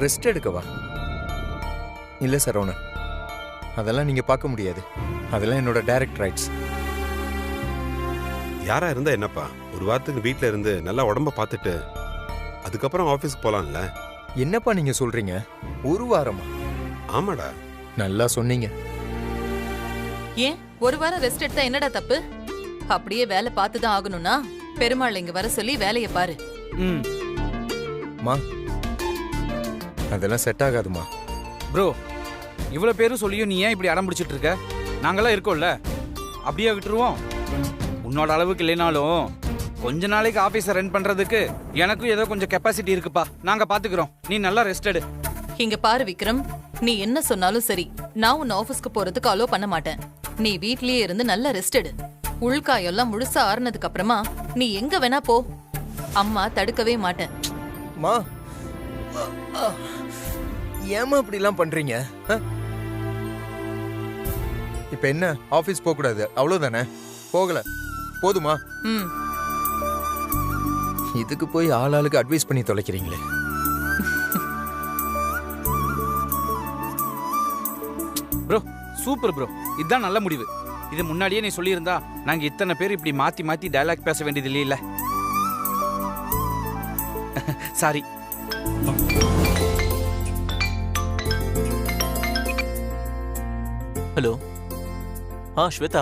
Rest எடுக்கவா? இல்லை சரவணன், அதெல்லாம் நீங்கள் பார்க்க முடியாது. அதெல்லாம் என்னோட டைரக்ட் ரைட்ஸ். யாரா இருந்தா என்னப்பா, ஒரு வாரத்துக்கு வீட்டில் இருந்து நல்லா உடம்ப பார்த்துட்டு அதுக்கப்புறம் ஆஃபீஸ்க்கு போகலாம்ல. என்னப்பா நீங்கள் சொல்கிறீங்க? ஒரு வாரமா? ஆமாடா. நல்லா சொன்னீங்க. ஏன் ஒரு வாரம் ரெஸ்ட் எடுத்தா என்னடா தப்பு? அப்படியே வேலை பார்த்துதான் ஆகணும்னா பெருமாள் இங்க வர சொல்லி வேலையை பாரு. மா, அதெல்லாம் செட் ஆகாதுமா. ப்ரோ, இவ்வளோ பேரும் சொல்லியும் நீ ஏன் இப்படி அடம் பிடிச்சிட்டு இருக்க? நாங்களாம் இருக்கோம்ல, அப்படியே விட்டுருவோம். உன்னோட அளவுக்கு இல்லைனாலும் கொஞ்ச நாளைக்கு ஆஃபீஸை ரன் பண்றதுக்கு எனக்கும் ஏதோ கொஞ்சம் கெப்பாசிட்டி இருக்குப்பா. நாங்க பாத்துக்கிறோம், நீ நல்லா ரெஸ்ட் எடு. இங்க பாரு விக்ரம், நீ என்ன சொன்னாலும் சரி, நான் உன்னை ஆபீஸ்க்கு போறதுக்கு அலோ பண்ண மாட்டேன். நீ வீட்லயே இருந்து நல்லா ரெஸ்ட் எடு. உள்காயெல்லாம் முழுசா ஆறுனதுக்கு அப்புறமா நீ எங்க வேணா போ, அம்மா தடுக்கவே மாட்டேன். மா, ஏமா இப்படிலாம் பண்றீங்க? இப்ப என்ன, ஆபீஸ் போக கூடாது அவ்வளவுதானே? போகல போதுமா? இதுக்கு போய் ஆளாளுக்கு அட்வைஸ் பண்ணி தொலைக்கிறீங்களே. ப்ரோ சூப்பர் ப்ரோ, இதுதான் நல்ல முடிவு. இது முன்னாடியே நீ சொல்லியிருந்தா நாங்க இத்தனை பேர் இப்படி மாத்தி மாத்தி டயலாக் பேச வேண்டியது இல்லையில. சாரி. ஹலோ. ஸ்வேதா.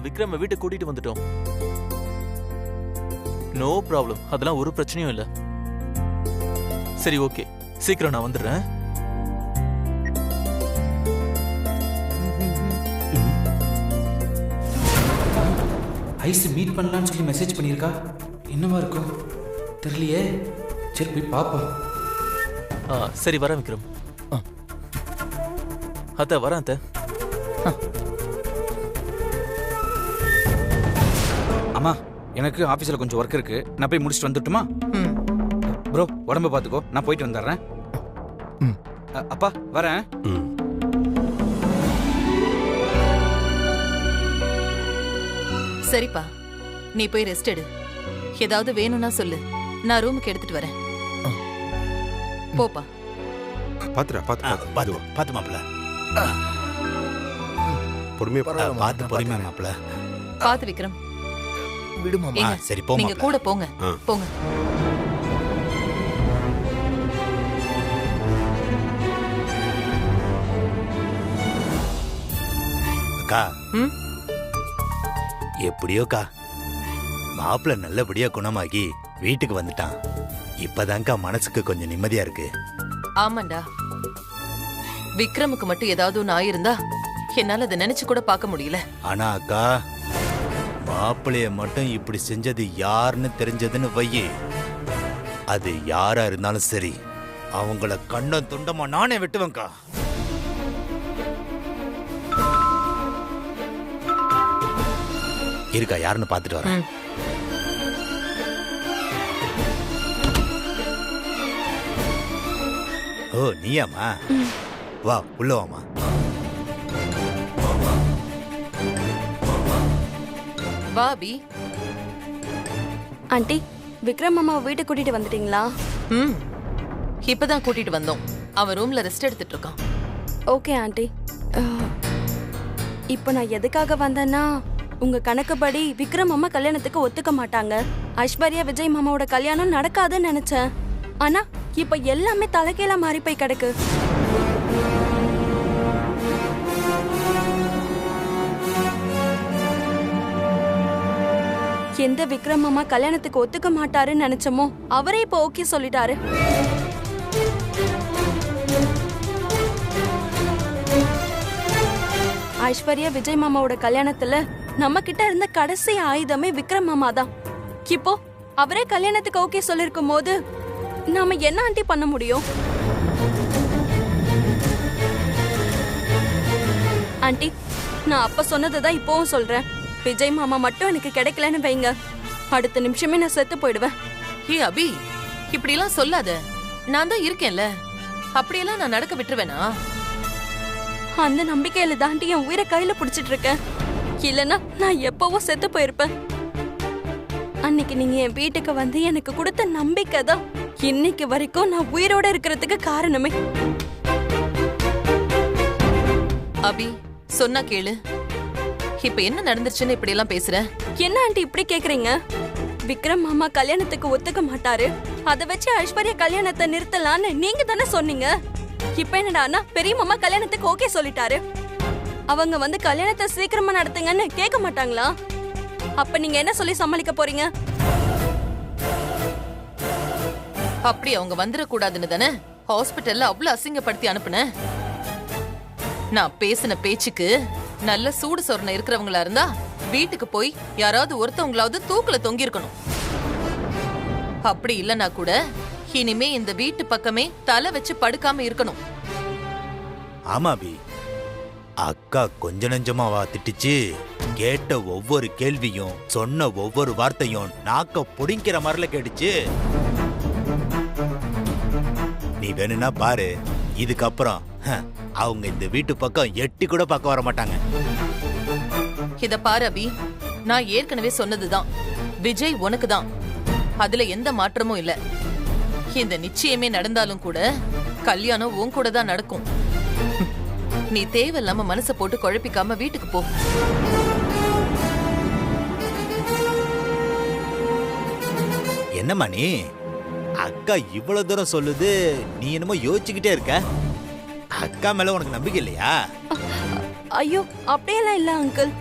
விக்ரம் வீட்டுக்கு கூட்டிட்டு வந்துட்டோம். நோ ப்ராப்ளம், அதெல்லாம் ஒரு பிரச்சனையும் இல்ல. சரி ஓகே, சீக்கிரம் நான் வந்துடுறேன். ஐஸ் மீட் பண்ணலான்னு சொல்லி மெசேஜ் பண்ணியிருக்கா. என்னவா இருக்கும் தெரியலையே. சரி போய் பாப்போம். சரி வரேன் விக்ரம். அத்த வரேன் அத்த. அம்மா, எனக்கு ஆபீஸ்ல கொஞ்சம் ஒர்க் இருக்கு, நான் போய் முடிச்சுட்டு வந்துட்டுமா? ப்ரோ உடம்ப பாத்துக்கோ, நான் போயிட்டு வந்துடுறேன். அப்பா வரேன். சரிப்பா, நீ போய் ரெஸ்ட் எடு. ஏதாவது வேணும்னா சொல்லு, நான் ரூமுக்கு எடுத்துட்டு வரேன். போப்பா. பாத்துடா, பாத்து மாப்பிள்ள. பொறுமையா பொறுமையா மாப்பிள்ள. பாத்து விக்ரம். விடுமாமா. சரி போ, நீங்க கூட போங்க. போங்க. அக்கா, எப்படியோக்கா மாப்பிள்ள நல்லபடியா குணமாகி வீட்டுக்கு வந்துட்டான். இப்பதான்க்கா மனசுக்கு கொஞ்சம் நிம்மதியா இருக்கு. ஆமாண்டா, விக்ரமுக்கு மட்டும் ஏதாவது ஒண்ணு ஆயிருந்தா என்னால அதை நினைச்சு கூட பார்க்க முடியல. ஆனா அக்கா, மாப்பிள்ளைய மட்டும் இப்படி செஞ்சது யாருன்னு தெரிஞ்சதுன்னு வையே, அது யாரா இருந்தாலும் சரி, அவங்கள கண்டம் துண்டமா நானே வெட்டுவேன்க்கா. இருக்கா, யாருன்னு பாத்துட்டு வரேன். ஓ நீயாமா, வா உள்ள வாமா. பாபி. ஆண்டி, விக்ரம் அம்மாவை வீட்டுக்கு கூட்டிட்டு வந்துட்டீங்களா? இப்பதான் கூட்டிட்டு வந்தோம். அவன் ரூம்ல ரெஸ்ட் எடுத்துட்டு இருக்கான். Okay aunty. இப்போ நான் எதுக்காக வந்தேன்னா, உங்க கணக்குப்படி விக்ரம் அம்மா கல்யாணத்துக்கு ஒத்துக்க மாட்டாங்க. ஐஸ்வர்யா விஜய் மாமாவோட கல்யாணம் நடக்காதுன்னு நினைச்சேன். ஆனா இப்ப எல்லாமே தலைகீழா மாறி போய் கிடக்கு. எந்த விக்ரம் அம்மா கல்யாணத்துக்கு ஒத்துக்க மாட்டாருன்னு நினைச்சோமோ அவரே இப்ப ஓகே சொல்லிட்டாரு. ஐஸ்வர்யா விஜய் மாமாவோட கல்யாணத்துல நம்ம கிட்ட இருந்த கடைசி ஆயுதமே விக்ரம் மாமா தான். இப்போ அவரே கல்யாணத்துக்கு ஓகே சொல்லிருக்கும் போது நாம என்ன ஆண்டி பண்ண முடியும்? ஆண்டி, நான் அப்ப சொன்னதுதான் இப்பவும் சொல்றேன். விஜய் மாமா மட்டும் எனக்கு கிடைக்கலன்னு வைங்க, அடுத்த நிமிஷமே நான் செத்து போயிடுவேன். ஹே அபி, இப்படி எல்லாம் சொல்லாத. நான் தான் இருக்கேன்ல, அப்படியெல்லாம் நான் நடக்க விட்டுருவேனா? அந்த நம்பிக்கையில தாண்டி என் உயிரை கையில புடிச்சிட்டு இருக்கேன். இல்லனா நான் எப்பவோ செத்து போயிருப்பேன். அன்னைக்கு நீங்க என் வீட்டுக்கு வந்து எனக்கு கொடுத்த நம்பிக்கை தான் இன்னைக்கு வரைக்கும் நான் உயிரோட இருக்கிறதுக்கு காரணமே. அபி சொன்னா கேளு. இப்ப என்ன நடந்துச்சுன்னு இப்படி எல்லாம் பேசுற? என்ன ஆண்டி இப்படி கேக்குறீங்க? விக்ரம் மாமா கல்யாணத்துக்கு ஒத்துக்க மாட்டாரு, அத வச்சு ஐஸ்வர்யா கல்யாணத்தை நிறுத்தலான்னு நீங்க தானே சொன்னீங்க. இப்ப என்னடான்னா பெரிய மாமா கல்யாணத்துக்கு ஓகே சொல்லிட்டாரு. அவங்க வந்து கல்யாணத்தை சீக்கிரமா நடத்துங்கன்னு கேட்க மாட்டாங்களா? அப்ப நீங்க என்ன சொல்லி சமாளிக்க போறீங்க? அப்படி அவங்க வந்துடக்கூடாதுன்னு தானே ஹாஸ்பிட்டல்ல அவ்வளவு அசிங்கப்படுத்தி அனுப்புன. நான் பேசின பேச்சுக்கு நல்ல சூடு சொரணை இருக்கிறவங்களா இருந்தா வீட்டுக்கு போய் யாராவது ஒருத்தவங்களாவது தூக்குல தொங்கி இருக்கணும். அப்படி இல்லனா கூட இனிமே இந்த வீட்டு பக்கமே தலை வச்சு படுக்காம இருக்கணும். ஆமா அபி, அக்கா கொஞ்ச நெஞ்சமாவா திட்டுச்சு? கேட்ட ஒவ்வொரு கேள்வியும் சொன்ன ஒவ்வொரு வார்த்தையும் நாக்க புடிங்கிற மாதிரில கேட்டுச்சு. நீ வேணும்னா பாரு, இதுக்கப்புறம் அவங்க இந்த வீட்டு பக்கம் எட்டி கூட பார்க்க வர மாட்டாங்க. இத பாரு அபி, நான் ஏற்கனவே சொன்னதுதான், விஜய் உனக்கு தான், அதுல எந்த மாற்றமும் இல்ல. இந்த நிச்சயமே நடந்தாலும் கூட கல்யாணம் உன் கூட தான் நடக்கும். நீ தேவையில்லாம மனசை போட்டு குழப்பிக்காம வீட்டுக்கு போ. என்னம்மா நீ? அக்கா இவ்வளவு தூரம் சொல்லுது, நீ என்னமோ யோசிச்சுக்கிட்டே இருக்க. அக்கா மேல உனக்கு நம்பிக்கை இல்லையா? ஐயோ அப்படியெல்லாம் இல்ல அங்கிள்.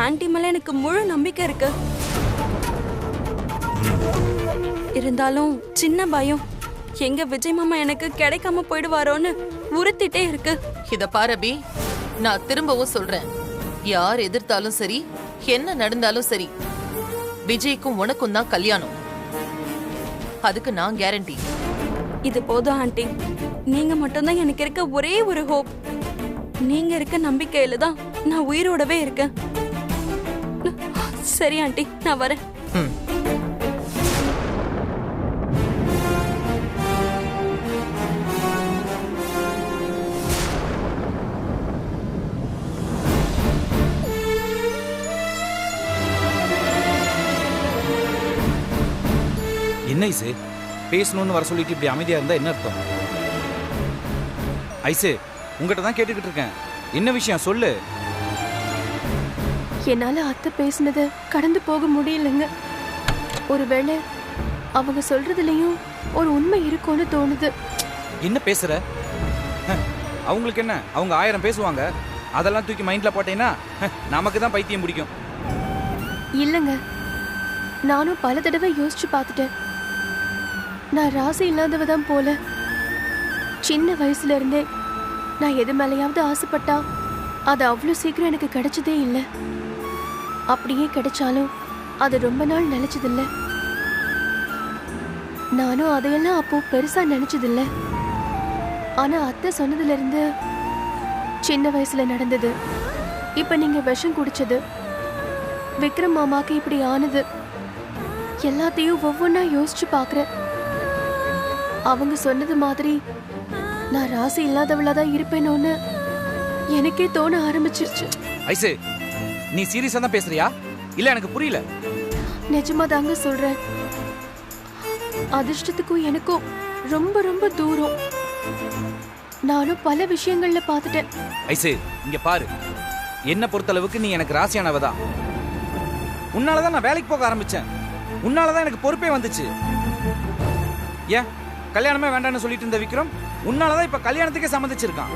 ஆன்ட்டி மேல எனக்கு முழு நம்பிக்கை இருக்கு. இருந்தாலும் சின்ன பயம், எங்க விஜய் மாமா எனக்கு கிடைக்காம போயிடுவாரோன்னு உறுத்திட்டே இருக்கு. இத பாரு அபி, நான் திரும்பவும் சொல்றேன், யார் எதிர்த்தாலும் சரி, என்ன நடந்தாலும் சரி, விஜய்க்கும் உனக்கும் தான் கல்யாணம். அதுக்கு நான் கேரண்டி. இது போதும் ஆண்டி, நீங்க மட்டும்தான் எனக்கு இருக்க ஒரே ஒரு ஹோப். நீங்க இருக்க நம்பிக்கையில தான் நான் உயிரோடவே இருக்கேன். சரி ஆண்டி, நான் வரேன். என்ன ஐசு, பேசணும்னு வர சொல்லிட்டு இப்படி அமைதியா இருந்தா என்ன அர்த்தம்? ஐசு, உங்ககிட்ட தான் கேட்டுக்கிட்டு இருக்கேன், என்ன விஷயம் சொல்லு. என்னால அத்தை பேசினதை கடந்து போக முடியலங்க. ஒருவேளை அவங்க சொல்றதுலயும் ஒரு உண்மை இருக்கும்னு தோணுது. என்ன பேசுற? அவங்களுக்கு என்ன, அவங்க 1000 பேசுவாங்க, அதெல்லாம் தூக்கி மைண்ட்ல போட்டேன்னா நமக்கு தான் பைத்தியம் பிடிக்கும். இல்லைங்க, நானும் பல தடவை யோசிச்சு பார்த்துட்டேன். நான் ராசி இல்லாதவ தான் போல. சின்ன வயசுல இருந்தே நான் எது மேலேயாவது ஆசைப்பட்டா அது அவ்வளோ சீக்கிரம் எனக்கு கிடைச்சதே இல்லை. அப்படியே கிடைச்சாலும் அது ரொம்ப நாள் நினைச்சதில்லை. நானும் அதையெல்லாம் அப்போ பெருசா நினைச்சதில்லை. ஆனா அத்தை சொன்னதுல இருந்து சின்ன வயசுல நடந்தது, இப்ப நீங்க விஷம் குடிச்சது, விக்ரம் மாமாக்கு இப்படி ஆனது, எல்லாத்தையும் ஒவ்வொன்னா யோசிச்சு பாக்குறேன். அவங்க சொன்னது மாதிரி நான் ராசி இல்லாதவளாதான் இருப்பேனோன்னு எனக்கே தோண ஆரம்பிச்சிருச்சு. ஐசு, நீ சீரியஸா தான் பேசுறியா இல்ல? எனக்கு புரியல. நிஜமா தாங்க சொல்றேன். அதிர்ஷ்டத்துக்கும் எனக்கும் ரொம்ப ரொம்ப தூரம். நானும் பல விஷயங்கள்ல பார்த்துட்டேன். ஐசு, இங்க பாரு, என்ன பொறுத்தளவுக்கு நீ எனக்கு ராசியானவதான். உன்னாலதான் நான் வேலைக்கு போக ஆரம்பிச்சேன், உன்னாலதான் எனக்கு பொறுப்பே வந்துச்சு. ஏன் கல்யாணமே வேண்டாம்னு சொல்லிட்டு இருந்த விக்ரம் உன்னாலதான் இப்ப கல்யாணத்துக்கே சம்மதிச்சிருக்கான்.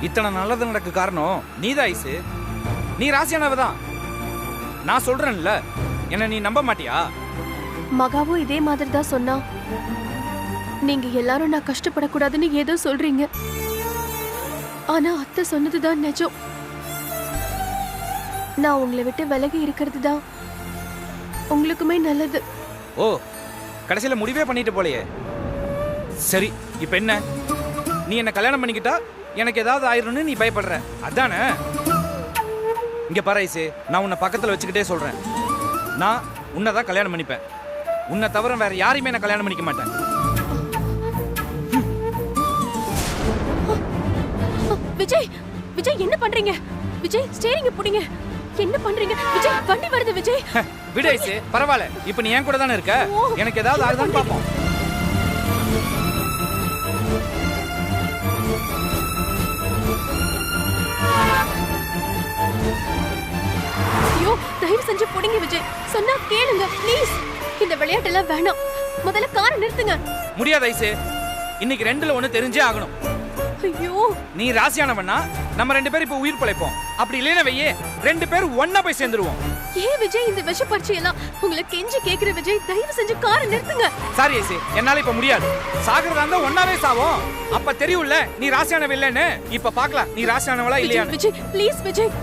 இத்தனை நல்லது நடக்க காரணம் நீதான் ஐசு. நீ ராசியானவதான். நான் சொல்றேன்ல, என்ன நீ நம்ப மாட்டியா? மகாவும் இதே மாதிரி தான் சொன்னா. நீங்க எல்லாரும் நான் கஷ்டப்படக்கூடாதுன்னு ஏதோ சொல்றீங்க, ஆனா அத்தை சொன்னதுதான் நிஜம். நான் உங்களை விட்டு விலகி இருக்கிறது தான் உங்களுக்குமே நல்லது. ஓ, கடைசியில முடிவே பண்ணிட்டு போலையே. சரி, இப்ப என்ன? நீ என்ன கல்யாணம் பண்ணிக்கிட்டா எனக்கு ஏதாவது ஆயிரம்னு நீ பயப்படுற, அதானே? இங்க பாரு ஐசு, நான் உன்னை பக்கத்துல வச்சுக்கிட்டே சொல்றேன், நான் உன்னை தான் கல்யாணம் பண்ணிப்பேன். உன்னை தவிர வேற யாரையுமே நான் கல்யாணம் பண்ணிக்க மாட்டேன். விஜய், விஜய் என்ன பண்றீங்க? விஜய், ஸ்டீரிங் புடிங்க. என்ன பண்றீங்க விஜய்? வண்டி வருது விஜய். விடு ஐசு, பரவாயில்ல. இப்ப நீ என் கூட தானே இருக்க. எனக்கு ஏதாவது ஆகுதான்னு பாப்போம். ஐயோ, தயவு செஞ்சு புடிங்க விஜய். சொன்னா கேளுங்க ப்ளீஸ். இந்த விளையாட்டெல்லாம் வேணாம். முதல்ல காரை நிறுத்துங்க. முடியாது ஐசு. இன்னைக்கு 2ல 1 தெரிஞ்சே ஆகணும். ஐயோ, நீ ராசியானவனா நம்ம 2 பேரும் இப்ப உயிர் பிழைப்போம். அப்படி இல்லைன்னா வையே 2 பேரும் ஒண்ணா போய் சேர்ந்துருவோம். ஏன் விஜய் இந்த விஷ பரீட்சையெல்லாம்? உங்களை கெஞ்சி கேக்குற விஜய், தயவு செஞ்சு காரை நிறுத்துங்க. சாரி ஐசு, என்னால இப்ப முடியாது. சாகறதா இருந்தா ஒண்ணாவே சாவோம். அப்ப தெரியும்ல நீ ராசியானவ இல்லன்னு. இப்ப பாக்கலாம் நீ ராசியானவளா இல்லையான்னு. விஜய் ப்ளீஸ் விஜய்,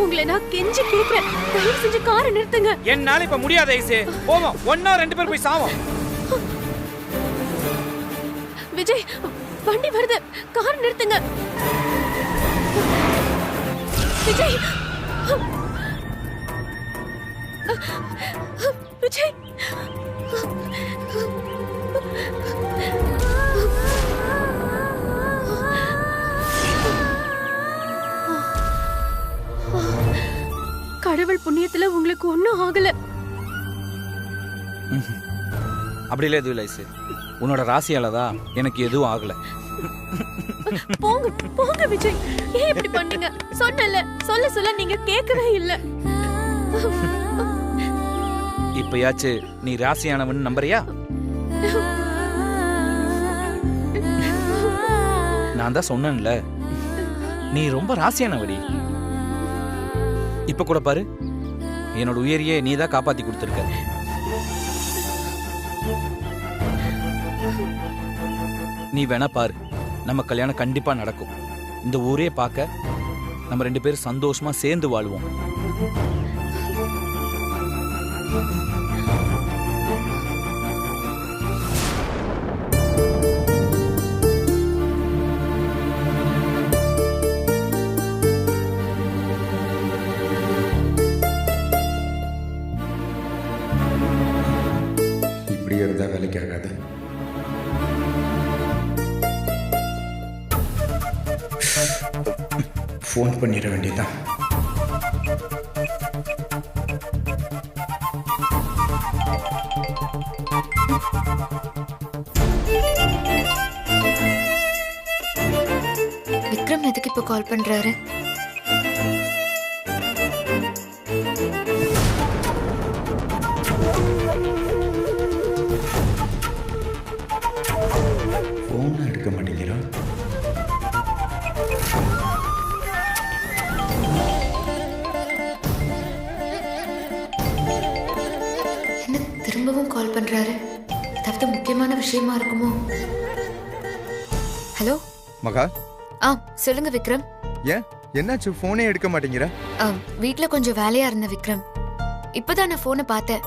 உங்களை நான் கெஞ்சி கேக்குறேன். தயவு செஞ்சு காரை நிறுத்துங்க. என்னால இப்ப முடியாது ஐசு. போவோம் ஒண்ணா 2 பேர் போய் சாவோம். விஜய், வண்டி வருது. கார் நிறுத்துங்க. விஜய், விஜய், கடவுள் புண்ணியத்துல உங்களுக்கு ஒண்ணும் ஆகல. அப்படி இல்ல எதுவும் இல்லை ஐசு. உன்னோட ராசியாலதான் எனக்கு எதுவும் ஆகல. போங்க போங்க விஜய், ஏன் இப்படி பண்ணீங்க? சொன்னல, சொல்ல சொல்ல நீங்க கேட்கவே இல்ல. இப்பயாச்சு நீ ராசியானவன் நம்புறியா? நான் தான் சொன்னேன்ல நீ ரொம்ப ராசியானவடி. இப்ப கூட பாரு, என்னோட உயிரையே நீ தான் காப்பாத்தி கொடுத்துருக்க. நீ வேணா பாரு, நம்ம கல்யாணம் கண்டிப்பா நடக்கும். இந்த ஊரே பார்க்க நம்ம 2 பேரும் சந்தோஷமா சேர்ந்து வாழ்வோம். இப்படி இருந்தா வேலைக்கு ஆகாது. ஃபோன் பண்ணிட வேண்டியதான். விக்ரம் எதுக்கு இப்ப கால் பண்றாரு? ஃபோன் எடுக்க மாட்டேங்கிறான். திரும்பவும் கால் பண்றாரு. ஏதாவது முக்கியமான விஷயமா இருக்குமோ? ஹலோ மகா. சொல்லுங்க விக்ரம். ஏன் என்னாச்சு? ஃபோனே எடுக்க மாட்டேங்கிற? வீட்ல கொஞ்சம் வேலையா இருந்த விக்ரம். இப்பதான் நான் போனை பார்த்தேன்.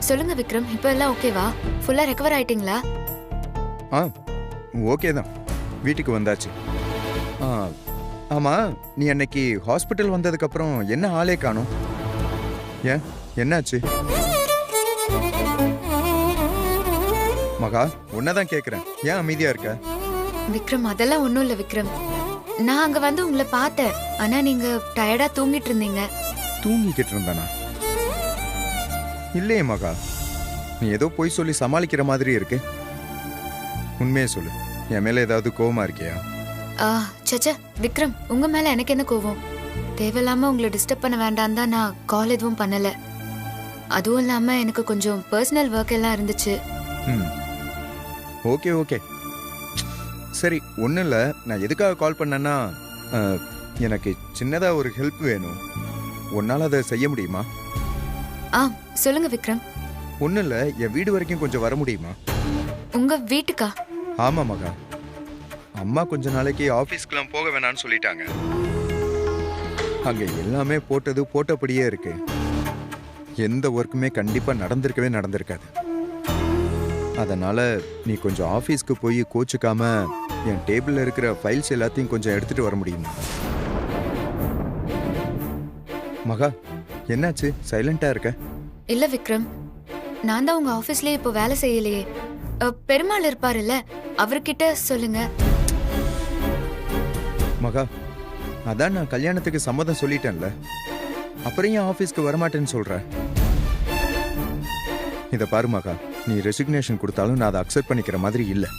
சொல்லுங்க விக்ரம், இப்ப எல்லாம் ஓகேவா? ஃபுல்லா ரெக்கவர் ஆயிட்டீங்களா? ஓகே தான், வீட்டுக்கு வந்தாச்சு. ஆமா, நீ அன்னைக்கு ஹாஸ்பிட்டல் வந்ததுக்கு அப்புறம் என்ன ஆளே காணோம்? ஏன் என்னாச்சு? மகா, உன்னதான் கேக்குறேன், ஏன் அமைதியா இருக்க? விக்ரம் அதெல்லாம் ஒண்ணும் இல்ல விக்ரம். நான் அங்க வந்து உங்களை பார்த்தேன். ஆனா நீங்க டயர்டா தூங்கிட்டு இருந்தீங்க. தூங்கிக்கிட்டு இருந்தானா? இல்லையே மகா, நீ ஏதோ போய் சொல்லி சமாளிக்கிற மாதிரி இருக்கு. உண்மையே சொல்லு, என் மேல ஏதாவது கோவமா இருக்கியா? சச்சா விக்ரம், உங்க மேல எனக்கு என்ன கோவம்? தேவையில்லாம உங்களை டிஸ்டர்ப் பண்ண வேண்டாம் தான் நான் கால் எதுவும் பண்ணல. அதுவும் இல்லாம எனக்கு கொஞ்சம் பர்சனல் ஒர்க் எல்லாம் இருந்துச்சு. ஓகே ஓகே சரி, ஒன்றும் இல்லை. நான் எதுக்காக கால் பண்ணேன்னா, எனக்கு சின்னதாக ஒரு ஹெல்ப் வேணும். உன்னால் அதை செய்ய முடியுமா? சொல்லுங்க விக்ரம். ஒன்றும் இல்லை, என் வீடு வரைக்கும் கொஞ்சம் வர முடியுமா? உங்க வீட்டுக்கா? ஆமாம் மகா, அம்மா கொஞ்ச நாளைக்கு ஆஃபீஸ்க்குலாம் போக வேணான்னு சொல்லிட்டாங்க. அங்கே எல்லாமே போட்டபடியே இருக்கு. எந்த ஒர்க்குமே கண்டிப்பாக நடந்திருக்காது. அதனால நீ கொஞ்சம் ஆஃபீஸ்க்கு போய் கோச்சுக்காம என் டேபிளில் இருக்கிற ஃபைல்ஸ் எல்லாத்தையும் கொஞ்சம் எடுத்துட்டு வர முடியுமா? மகா, என்னாச்சு சைலண்டா இருக்க? இல்ல விக்ரம், நான் தான் உங்க ஆபீஸ்லயே இப்போ வேலை செய்யலையே. பெருமாள் இருப்பாருல்ல, அவர்கிட்ட சொல்லுங்க. மகா, அதான் நான் கல்யாணத்துக்கு சம்மதம் சொல்லிட்டேன்ல. அப்புறம் ஏன் ஆஃபீஸ்க்கு வரமாட்டேன்னு சொல்ற? இதை பாரு மகா, நீ ரெசிக்னேஷன் கொடுத்தாலும் நான் அதை அக்செப்ட் பண்ணிக்கிற மாதிரி இல்லை.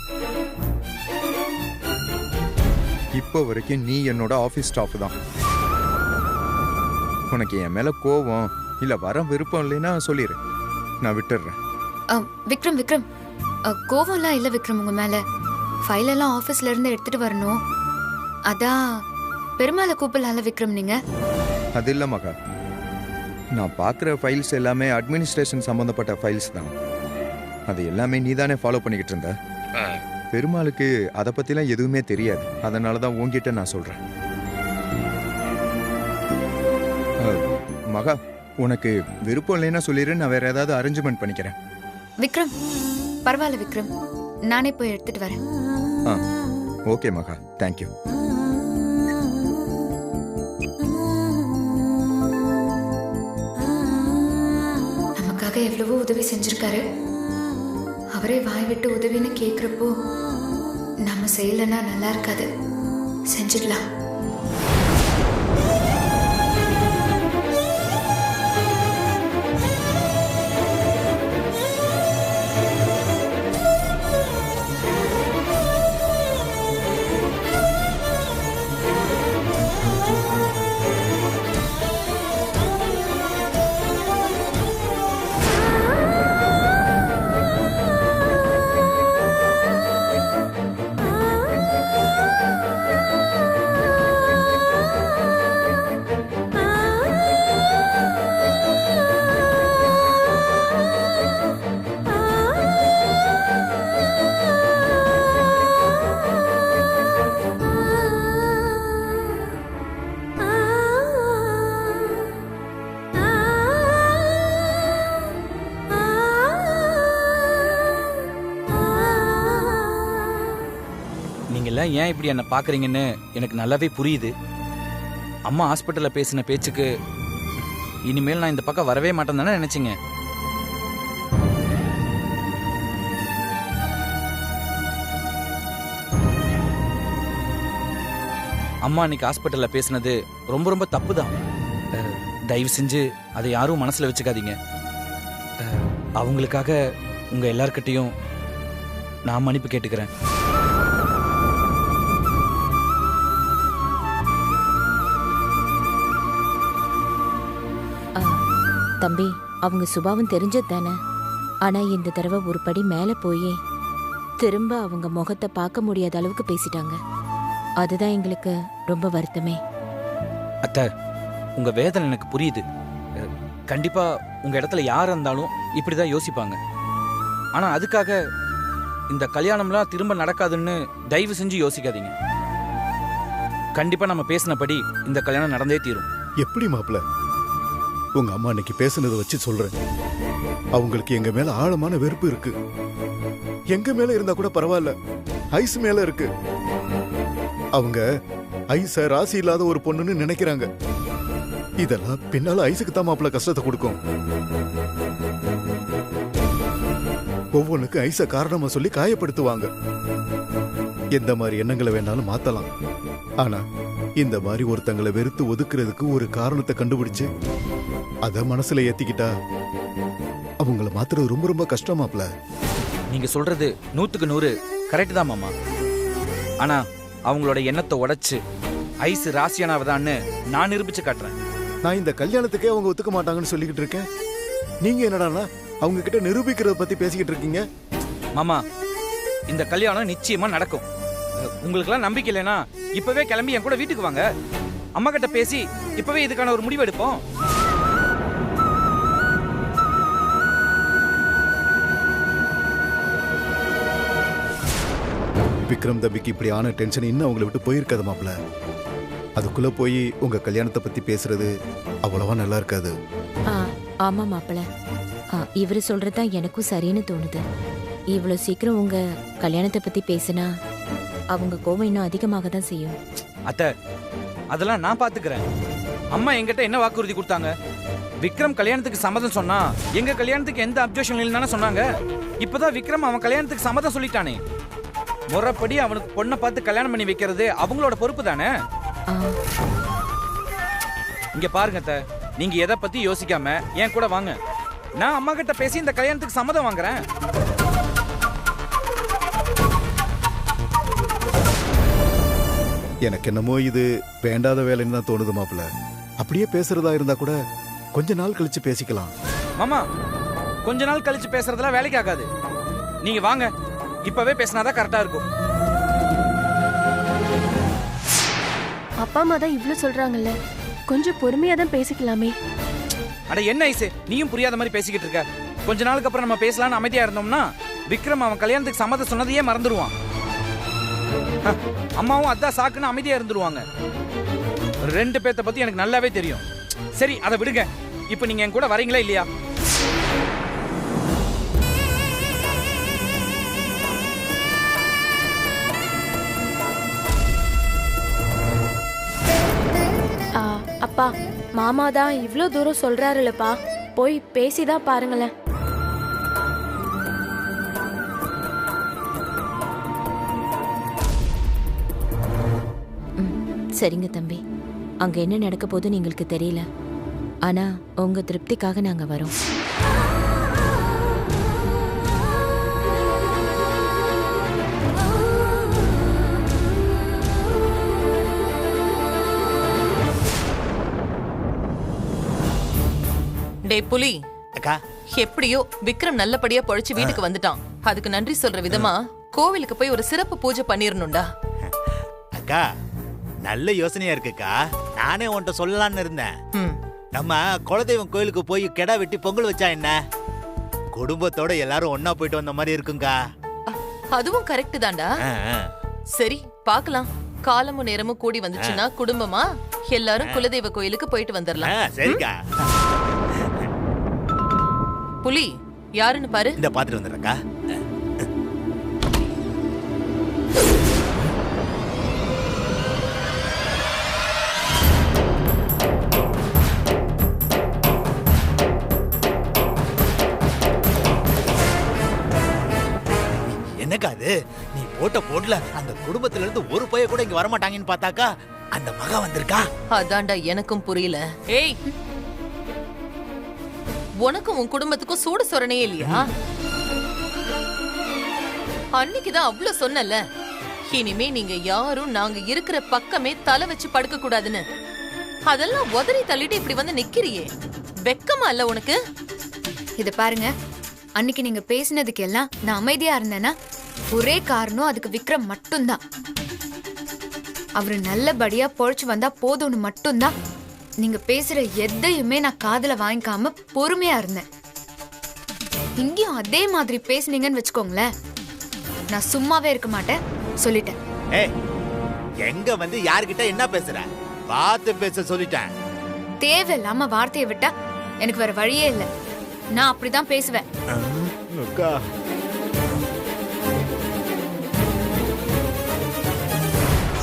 இப்போ வரைக்கும் நீ என்னோட ஆஃபீஸ் ஸ்டாஃப் தான். உனக்கு என் மேல கோவம் இல்ல வர விருப்பம் இல்லைன்னா சொல்லிடு, நான் விட்டுடுறேன். விக்ரம் விக்ரம் கோவம்லாம் இல்ல விக்ரம் உங்க மேல. ஃபைல் எல்லாம் ஆபீஸ்ல இருந்து எடுத்துட்டு வரணும், அதான் பெருமாளை கூப்பிடலாம்ல விக்ரம் நீங்க. அது இல்ல மகா, நான் பார்க்குற ஃபைல்ஸ் எல்லாமே அட்மினிஸ்ட்ரேஷன் சம்மந்தப்பட்ட ஃபைல்ஸ் தான். அது எல்லாமே நீ தானே ஃபாலோ பண்ணிக்கிட்டு இருந்த. பெருமாளுக்கு அதை பற்றிலாம் எதுவுமே தெரியாது, அதனால தான் உங்ககிட்ட நான் சொல்கிறேன். மகா, உனக்கு விருப்பம் இல்லைன்னா சொல்லிடு, நான் வேற ஏதாவது அரேஞ்ச்மெண்ட் பண்ணிக்கிறேன். விக்ரம் பரவாயில்ல விக்ரம், நானே போய் எடுத்துட்டு வரேன். ஓகே மகா, தேங்க்யூ. நமக்காக எவ்வளவோ உதவி செஞ்சிருக்காரு. அவரே வாய் விட்டு உதவின்னு கேக்குறப்போ நம்ம செய்யலன்னா நல்லா இருக்காது. செஞ்சிடலாம். நீங்கெல்லாம் ஏன் இப்படி என்ன பாக்குறீங்கன்னு எனக்கு நல்லாவே புரியுது. அம்மா ஹாஸ்பிட்டல்ல பேசின பேச்சுக்கு இனிமேல் நான் இந்த பக்கம் வரவே மாட்டேன்னு தானே நினைச்சீங்க. அம்மா அன்னைக்கு ஹாஸ்பிட்டல்ல பேசினது ரொம்ப ரொம்ப தப்பு தான். தயவு செஞ்சு அதை யாரும் மனசுல வச்சுக்காதீங்க. அவங்களுக்காக உங்க எல்லார்கிட்டையும் நான் மன்னிப்பு கேட்டுக்கிறேன். தம்பி, அவங்க சுபாவம் தெரிஞ்சது தானே. ஆனா இந்த தடவை ஒரு படி மேல போய் திரும்ப அவங்க முகத்தை பார்க்க முடியாத அளவுக்கு பேசிட்டாங்க. அதுதான் எங்களுக்கு ரொம்ப வருத்தமே. அத்தை, உங்க வேதனை எனக்கு புரியுது. கண்டிப்பா உங்க இடத்துல யார் இருந்தாலும் இப்படிதான் யோசிப்பாங்க. ஆனா அதுக்காக இந்த கல்யாணம்லாம் திரும்ப நடக்காதுன்னு தயவு செஞ்சு யோசிக்காதீங்க. கண்டிப்பா நம்ம பேசினபடி இந்த கல்யாணம் நடந்தே தீரும். எப்படி மாப்பிள்ள? உங்க அம்மா அன்னைக்கு பேசுனதை வச்சு சொல்றேன். அவங்களுக்கு எங்க மேல ஆழமான வெறுப்பு இருக்கு. எங்க மேல இருந்தா கூட பரவாயில்ல, ஐஸ் மேல இருக்கு. அவங்க ஐஸ ராசி இல்லாத ஒரு பொண்ணுன்னு நினைக்கிறாங்க. இதெல்லாம் பின்னால ஐஸுக்கு தான் மாப்பிள்ள கஷ்டத்தை கொடுக்கும். ஒவ்வொன்றுக்கு ஐஸ காரணமா சொல்லி காயப்படுத்துவாங்க. எந்த மாதிரி எண்ணங்களை வேணாலும் மாத்தலாம். ஆனா இந்த மாதிரி ஒருத்தங்களை வெறுத்து ஒதுக்குறதுக்கு ஒரு காரணத்தை கண்டுபிடிச்சு அத மனசுல ஏத்திக்கிட்டா அவங்கள மாத்துறது ரொம்ப ரொம்ப கஷ்டமாப்ல. நீங்க சொல்றது 100க்கு 100 கரெக்ட் தான் மாமா. ஆனா அவங்களோட எண்ணத்தை உடைச்சு ஐஸ் ராசியானாவதான்னு நான் நிரூபிச்சு காட்டுறேன். நான் இந்த கல்யாணத்துக்கே அவங்க ஒத்துக்க மாட்டாங்கன்னு சொல்லிக்கிட்டு இருக்கேன். நீங்க என்னடானா அவங்க கிட்ட நிரூபிக்கிறத பத்தி பேசிக்கிட்டு இருக்கீங்க. மாமா, இந்த கல்யாணம் நிச்சயமா நடக்கும். உங்களுக்குலாம் நம்பிக்கை இல்லைன்னா இப்பவே கிளம்பி என் கூட வீட்டுக்கு வாங்க. அம்மா கிட்ட பேசி இப்பவே இதுக்கான ஒரு முடிவு எடுப்போம். விக்ரம் தம்பிக்கு இப்படி ஆன டென்ஷன் இன்னும் அவங்களை விட்டு போயிருக்காது மாப்ள. அதுக்குள்ள போய் உங்க கல்யாணத்தை பத்தி பேசுறது அவ்வளவா நல்லா இருக்காது. ஆமா மாப்பிள்ள, இவரு சொல்றதுதான் எனக்கும் சரின்னு தோணுது. இவ்வளவு சீக்கிரம் உங்க கல்யாணத்தை பத்தி பேசினா அவங்க கோவம் இன்னும் அதிகமாக தான் செய்யும். அத்தை, அதெல்லாம் நான் பாத்துக்கிறேன். அம்மா என்கிட்ட என்ன வாக்குறுதி கொடுத்தாங்க? விக்ரம் கல்யாணத்துக்கு சம்மதம் சொன்னா எங்க கல்யாணத்துக்கு எந்த அப்ஜெக்ஷன் இல்லைன்னு சொன்னாங்க. இப்பதான் விக்ரம் அவன் கல்யாணத்துக்கு சம்மதம் சொல்லிட்டானே. முறைப்படி அவனுக்கு பொண்ணை பார்த்து கல்யாணம் பண்ணி வைக்கிறது அவங்களோட பொறுப்பு தானே. இங்க பாருங்க அத்தை, நீங்க எதை பத்தி யோசிக்காம என் கூட வாங்க. நான் அம்மா கிட்ட பேசி இந்த கல்யாணத்துக்கு சம்மதம் வாங்குறேன். எனக்கு என்னமோ இது வேண்டாத வேலைன்னு தான் தோணுது மாப்பிள்ள. அப்படியே பேசுறதா இருந்தா கூட கொஞ்ச நாள் கழிச்சு பேசிக்கலாம். மாமா, கொஞ்ச நாள் கழிச்சு பேசுறதுலாம் வேலைக்கு ஆகாது. நீங்க வாங்க, இப்பவே பேசினாதான் கரெக்டா இருக்கும். அப்பா அம்மா தான் இவ்ளோ சொல்றாங்கல்ல, கொஞ்சம் பொறுமையா தான் பேசிக்கலாமே. அட என்ன ஐசு, நீயும் புரியாத மாதிரி பேசிக்கிட்டு இருக்க. கொஞ்ச நாளுக்கு அப்புறம் நம்ம பேசலாம்னு அமைதியா இருந்தோம்னா விக்ரம் அவன் கல்யாணத்துக்கு சம்மதம் சொன்னதையே மறந்துடுவான். அம்மாவும் அதான் சாக்குன்னு அமைதியா இருந்துருவாங்க. ரெண்டு பேர்த்த பத்தி எனக்கு நல்லாவே தெரியும். சரி, அதை விடுங்க. இப்ப நீங்க என் கூட வரீங்களா இல்லையா? அப்பா, மாமா தான் இவ்ளோ தூரம் சொல்றாருலப்பா, போய் பேசிதான் பாருங்களேன். சரிங்க தம்பி, அங்க என்ன நடக்க போகுதுன்னு எங்களுக்கு தெரியல. ஆனா உங்க திருப்திக்காக நாங்க வரோம். டே புலி, அக்கா, எப்படியோ விக்ரம் நல்லபடியா பொழைச்சு வீட்டுக்கு வந்துட்டான். அதுக்கு நன்றி சொல்ற விதமா கோவிலுக்கு போய் ஒரு சிறப்பு பூஜை பண்ணிரணும்டா. அக்கா, நல்ல யோசனையா இருக்குக்கா. நானே உன்கிட்ட சொல்லலாம்னு இருந்தேன். நம்ம குலதெய்வம் கோயிலுக்கு போய் கெடா வெட்டி பொங்கல் வச்சா என்ன? குடும்பத்தோட எல்லாரும் ஒன்னா போயிட்டு வந்த மாதிரி இருக்குங்கா. அதுவும் கரெக்ட் தான்டா. சரி, பார்க்கலாம். காலமும் நேரமும் கூடி வந்துச்சுன்னா குடும்பமா எல்லாரும் குலதெய்வ கோயிலுக்கு போயிட்டு வந்துடலாம். சரிக்கா. புலி யாருன்னு பாரு. இந்த பாத்துட்டு வந்துடுறேன்க்கா. என்னக்கா அது? நீ போட்ட போட்ல அந்த குடும்பத்துல இருந்து ஒரு பைய கூட இங்க வரமாட்டாங்கன்னு பார்த்தாக்கா அந்த மகா வந்திருக்கா. அதான்டா எனக்கும் புரியல. ஏய், உனக்கும் உன் குடும்பத்துக்கும் சூடு சொரணே இல்லையா? அன்னைக்குதான் அவ்வளவு சொன்னல, இனிமே நீங்க யாரும் நாங்க இருக்கிற பக்கமே தலை வச்சு படுக்க கூடாதுன்னு. அதெல்லாம் உதறி தள்ளிட்டு இப்படி வந்து நிக்கிறியே, வெக்கமா இல்ல உனக்கு? இத பாருங்க, அன்னைக்கு நீங்க பேசினதுக்கு எல்லாம் நான் அமைதியா இருந்தேன்னா ஒரே காரணம், அதுக்கு விக்ரம் மட்டும்தான். அவரு நல்லபடியா பொழைச்சு வந்தா போதும்னு மட்டும்தான் நீங்க பேசுற எதையுமே நான் காதுல வாங்கிக்காம பொறுமையா இருந்தேன். இங்கேயும் அதே மாதிரி பேசுனீங்கன்னு வச்சுக்கோங்களேன், நான் சும்மாவே இருக்க மாட்டேன், சொல்லிட்டேன். ஏய், எங்க வந்து யார்கிட்ட என்ன பேசுற? பார்த்து பேச சொல்லிட்டேன். தேவையில்லாம வார்த்தையை விட்டா எனக்கு வேற வழியே இல்லை. நான் அப்படிதான் பேசுவேன்.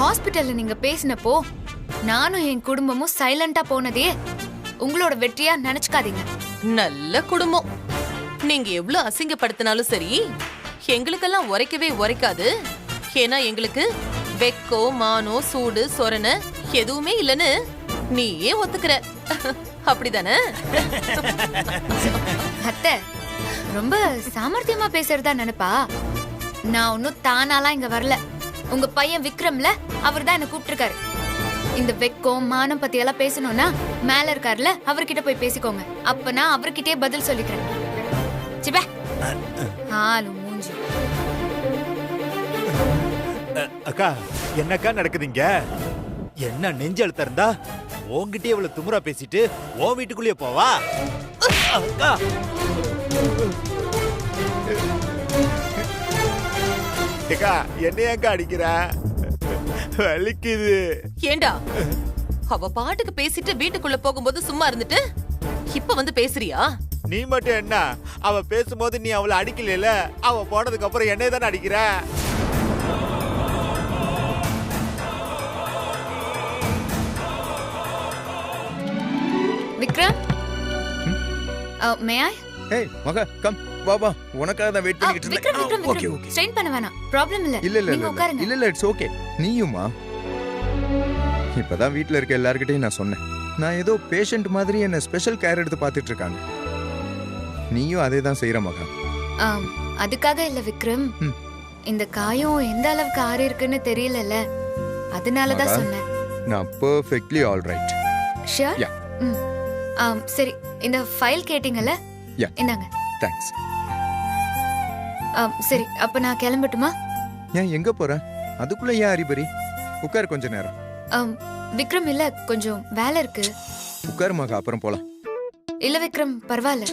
ஹாஸ்பிட்டல்ல நீங்க பேசினப்போ நானும் என் குடும்பமும் சைலண்டா போனதே உங்களோட வெற்றியா நினைச்சுக்காதீங்க. நல்ல குடும்பம். நீங்க எவ்வளவு அசிங்கப்படுத்தினாலும் சரி, எங்களுக்கெல்லாம் உரைக்கவே உரைக்காது. ஏன்னா எங்களுக்கு வெக்கோ மானோ சூடு சொரண எதுவுமே இல்லைன்னு நீயே ஒத்துக்கிற. அப்படிதானே? அத்தை ரொம்ப சாமர்த்தியமா பேசுறதா நினைப்பா. நான் ஒன்னும் தானாலாம் இங்க வரல. உங்க பையன் விக்ரம்ல, அவர் தான் என்ன கூப்பிட்டுருக்காரு. இந்த வெக்கம் மானம் பத்தி எல்லாம் பேசணும்னா மேல இருக்காருல, அவர்கிட்ட போய் பேசிக்கோங்க. அப்ப நான் அவர்கிட்டயே பதில் சொல்லிக்கிறேன். சிபே ஆளு மூஞ்சி. அக்கா, என்னக்கா நடக்குதுங்க? என்ன நெஞ்செழுத்த இருந்தா உன்கிட்ட இவ்வளவு துமுறா பேசிட்டு உன் வீட்டுக்குள்ளேயே போவா? அக்கா, என்னையாக்கா அடிக்கிற? வலிக்குது. ஏண்டா, அவ பாட்டுக்கு பேசிட்டு வீட்டுக்குள்ள போகும்போது சும்மா இருந்துட்டு இப்ப வந்து பேசுறியா? நீ மட்டும் என்ன, அவ பேசும்போது நீ அவளை அடிக்கல, அவ போனதுக்கு அப்புறம் என்னைய தானே அடிக்கிற. விக்ரம், மே ஐ? ஏய் மகா, கம் வா வா, உனக்காக தான் வெயிட் பண்ணிட்டு விக்ரம் விக்ரம் இருக்கேன். ஓகே விக்ரம், ஓகே, ஸ்ட்ரெயின் பண்ண வேணாம், ப்ராப்ளம் இல்ல. இல்ல இல்ல நீங்க உட்காருங்க. இல்ல இல்ல, இட்ஸ் ஓகே. நீயுமா? இப்பதான் வீட்ல இருக்க எல்லார்கிட்டயும் நான் சொன்னேன், நான் ஏதோ பேஷண்ட் மாதிரி என்ன ஸ்பெஷல் கேர் எடுத்து பார்த்துட்டு இருக்காங்க. நீயும் அதே தான் செய்யற மகா. அதுக்காக இல்ல விக்ரம், இந்த காயம் எந்த அளவுக்கு ஆறி இருக்குன்னு தெரியலல, அதனாலதான் சொன்னேன். நான் பெர்ஃபெக்ட்லி ஆல் ரைட். ஷூர்? யா. சரி, இந்த ஃபைல் கேட்டிங்கல, யா. இந்தாங்க. தேங்க்ஸ். சரி, அப்ப நான் கிளம்பட்டுமா? ஏன் எங்க போற? அதுக்குள்ள ஏன் அரிபரி? உட்கார் கொஞ்ச நேரம். விக்ரம் இல்ல, கொஞ்சம் வேலை இருக்கு. உட்கார் மகா, அப்புறம் போலாம். இல்ல விக்ரம், பரவாயில்ல.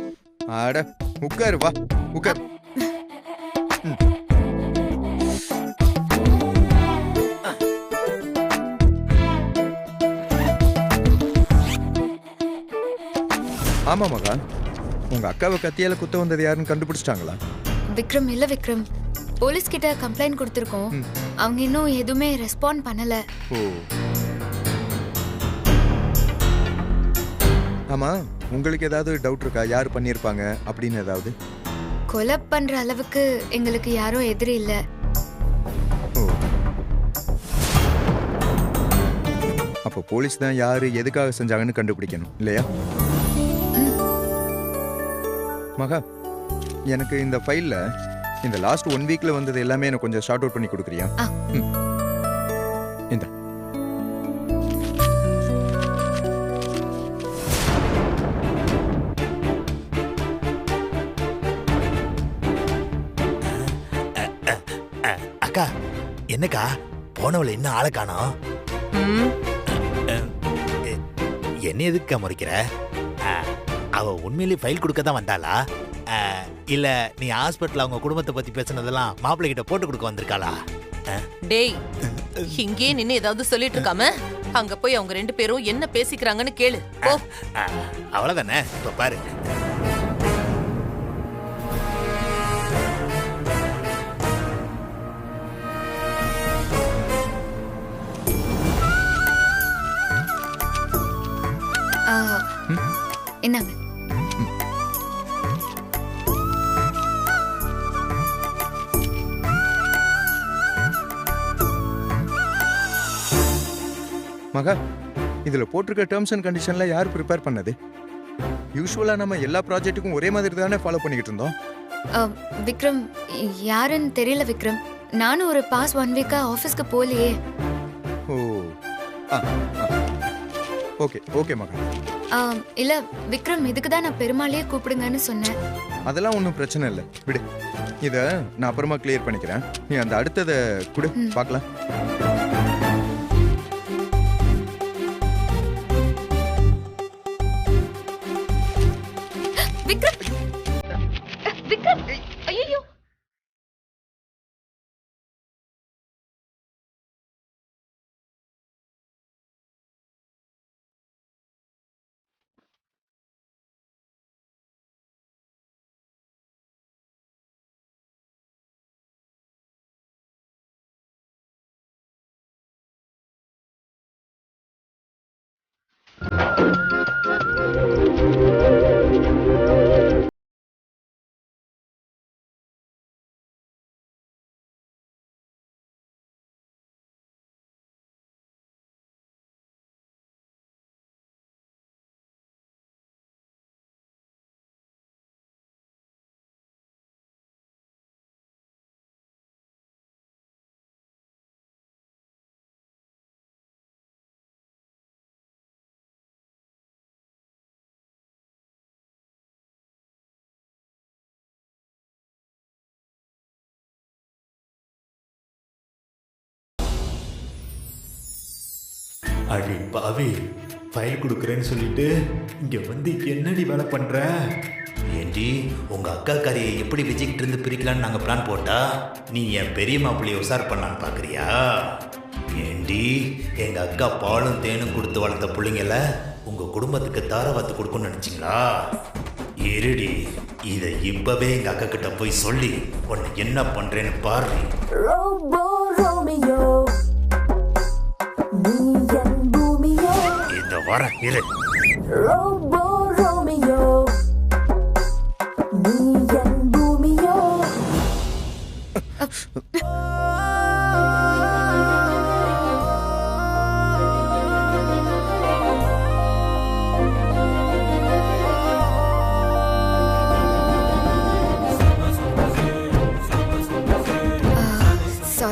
ஆட உட்காரு, வா உட்கார். ஆமா மகா, உங்க அக்காவை கத்தியால குத்த வந்தது யாருன்னு கண்டுபிடிச்சிட்டாங்களா? விக்ரம் இல்ல விக்ரம், போலீஸ் கிட்ட கம்ப்ளைண்ட் கொடுத்திருக்கோம். அவங்க இன்னும் எதுவுமே ரெஸ்பாண்ட் பண்ணல. ஓ. ஆமா, உங்களுக்கு ஏதாவது டவுட் இருக்கா? யார் பண்ணிருப்பாங்க அப்படின்னு ஏதாவது? கொலை பண்ற அளவுக்கு எங்களுக்கு யாரும் எதிரி இல்ல. அப்போ போலீஸ் தான் யாரு எதுக்காக செஞ்சாங்கன்னு கண்டுபிடிக்கணும் இல்லையா? மகா, எனக்கு இந்த ஃபைல்ல இந்த லாஸ்ட் 1 வீக்ல வந்தது எல்லாமே எனக்கு கொஞ்சம் ஷார்ட் அவுட் பண்ணி கொடுக்குறியா? இந்த அக்கா, என்னக்கா போனவள இன்னும் ஆளை காணோம்? என்ன எதுக்கா முறைக்கிற? அவ உண்மையிலேயே ஃபைல் கொடுக்க தான் வந்தாளா, இல்ல நீ ஹாஸ்பிட்டல் அவங்க குடும்பத்தை பத்தி பேசுனதெல்லாம் மாப்பிள்ளை கிட்ட போட்டு கொடுக்க வந்திருக்காளா? டேய், இங்கே நின்னு ஏதாவது சொல்லிட்டு இருக்காம அங்க போய் அவங்க 2 பேரும் என்ன பேசிக்கிறாங்கன்னு கேளு. போ. அவ்வளவுதானே, இப்ப பாரு. என்னங்க? மகா, இதுல போட்டிருக்க டேர்ம்ஸ் அண்ட் கண்டிஷன்ல யார் ப்ரிப்பேர் பண்ணது? யூசுவலா நம்ம எல்லா ப்ராஜெக்ட்டுக்கும் ஒரே மாதிரி தானே ஃபாலோ பண்ணிக்கிட்டு இருந்தோம். விக்ரம், யாருன்னு தெரியல விக்ரம். நானும் ஒரு பாஸ் 1 வீக்கா ஆபீஸ்க்கு போலையே. ஓ. ஓகே ஓகே மகா. இல்ல விக்ரம், இதுக்கு தான் நான் பெருமாளையே கூப்பிடுங்கன்னு சொன்னேன். அதெல்லாம் ஒன்றும் பிரச்சனை இல்லை, விடு. இத நான் அப்புறமா கிளியர் பண்ணிக்கிறேன். நீ அந்த அடுத்ததை கொடு, பார்க்கலாம். விக்ரம், விக்ரம், ஐயோ. அடி பாவி, ஃபைல் கொடுக்குறேன்னு சொல்லிட்டு இங்க வந்து என்னடி வேலை பண்ற? ஏண்டி, உங்க அக்கா காரியை எப்படி விஜய்கிட்ட இருந்து பிரிக்கலான்னு நாங்க பிளான் போட்டா நீ என் பெரிய மாப்பிள்ளைய உசார் பண்ணலான்னு பாக்குறியா? ஏண்டி, எங்க அக்கா பாலும் தேனும் கொடுத்து வளர்த்த பிள்ளைங்கள உங்க குடும்பத்துக்கு தாரவாத்து கொடுக்கணும்னு நினைச்சீங்களா? இருடி, இதை இப்பவே எங்க அக்கா கிட்ட போய் சொல்லி உன்னை என்ன பண்றேன்னு பாரு. இந்த வர இரு.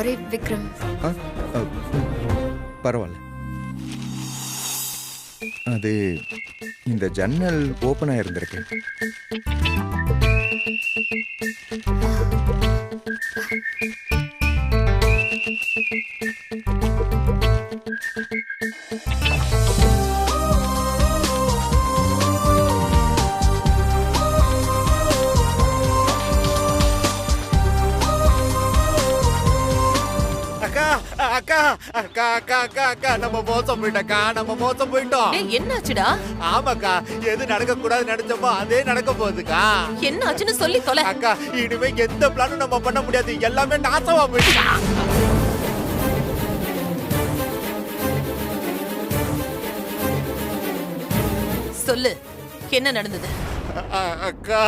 சாரி விக்ரம். ஆ, பரவாயில்ல. அது இந்த ஜன்னல் ஓப்பன் ஆயிருந்திருக்கு. அக்கா அக்கா அக்கா அக்கா அக்கா அக்கா நம்ம மோசம் போயிட்டக்கா, நம்ம மோசம் போயிட்டோம். டேய், என்னாச்சுடா? ஆமாக்கா, எது நடக்க கூடாது நினைச்சோமோ அதே நடக்க போகுதுக்கா. என்ன ஆச்சுன்னு சொல்லி தொலை. அக்கா இனிமே எந்த பிளானும் நம்ம பண்ண முடியாது, எல்லாமே நாசமா போயிடுச்சா. சொல்லு, என்ன நடந்தது? அக்கா